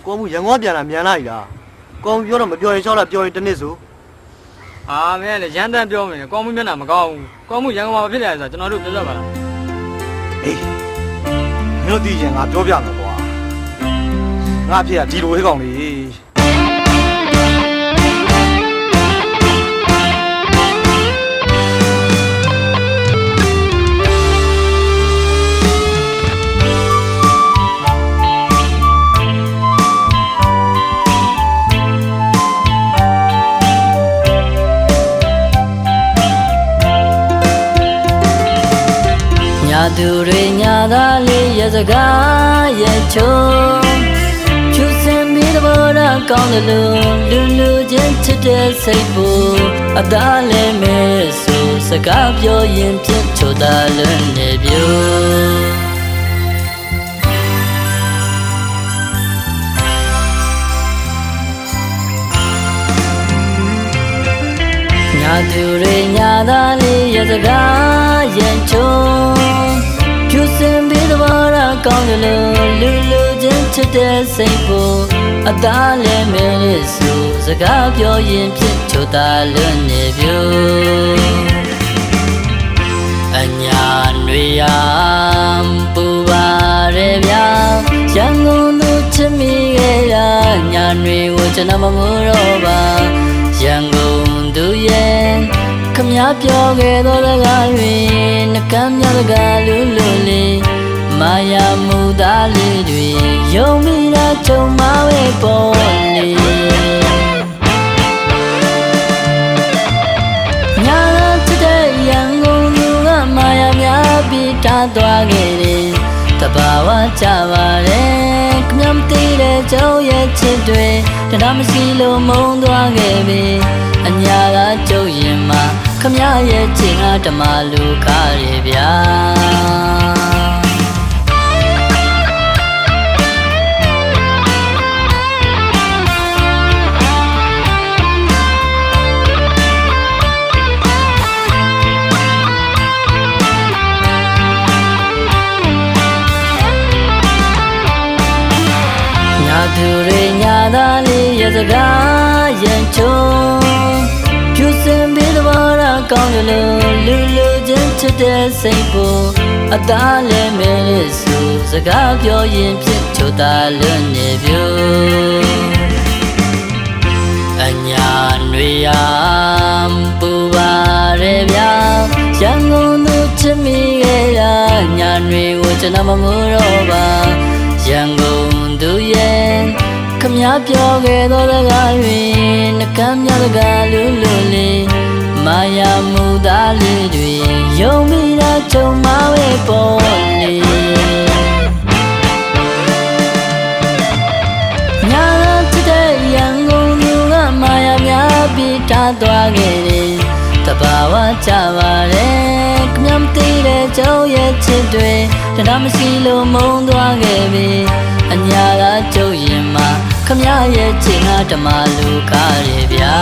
光木阳光变了，免来了。光表了没表现少了，表现真的少。没嘞，简单表明，光木面那么高，光木阳光不来着，就拿这别着吧了。哎，没有底线啊，表变了不？俺偏地路去讲的。ညာသူတွေညာသားလေးရစကားရဲ့ချုံကျူစင်ပြီးတဘောရကောင်းတယ်လို့လူချင်းချစ်တဲ့စိတ်ဖို့အသားလည်းမဲဆိုစကားပြောရင်ပြစ်ချိုတာလွန်းနေပြိုညာသူတွေညာသားလေးရစကားရဲ့ချုံကျူစင်ပြီးတဘောရကောင်းတယ်လို့လူချင်းချစ်တဲ့စိတ်ဖို့အသားလည်းမဲဆိုစကားပြောရင်ပြစ်ချိုတာလွန်းနေပြိုအညာတွေရပူပါရဲဗျာရန်ကုန်သူချစ်မိခဲ့တာညာတွေကိုကျွန်တော်မမိုးတော့ပါရန်ကုန်သူရဲ့ခမပြောခဲ့သောစကားတွေနှကမ်းများစကားလူလေးမာယာမူသားလေးတွေယုံမိတာကြုံမှာပဲပေါ်လေညာချစ်တဲ့ရန်ကုန်သူကမာယာများပြီးထားသွားခဲ့တယ်တဘာဝကြပါတယ်ခမမသိတဲ့ကျုံရဲ့ချစ်တွေတရားမရှိလို့မုန်းသွားခဲ့ပြီအညာကကျုပ်ရင်မှာခမရဲ့ချင်အားဓမ္မလူကားရဗျာသူတွေညာသားလေးရစကားရင်ချုံကျူစင်ပြီးတဘောရကောင်းတယ်လို့လူချင်းချစ်တဲ့စိတ်ဖို့အသားလည်းမဲဆိုစကားပြောရင်ဖြစ်ချိုတာလွန်းနေပြိုအညာတွေရပူပါရဲဗျာရန်ကုန်သူချစ်မိခဲ့တာညာတွေကိုကျွန်တော်မမိုးတော့ပါရန်ကုန်သူရဲ့ခမပြောခဲ့သောစကားတွေနှကမ်းများစကားလူလေးမာယာမူသားလေးတွေယုံမိတာကြုံမှာပဲပေါ်လေညာချစ်တဲ့ရန်ကုန်သူကမာယာများပြီးထားသွားခဲ့တယ်တဘာဝကြပါတယ်ခမမသိတဲ့ကျုံရဲ့ချစ်တွေတရားမရှိလို့မုန်းသွားခဲ့ပြီအညာကကျုပ်ရင်မှာခမရဲ့ချင်အားဓမ္မလူကားရဗျာ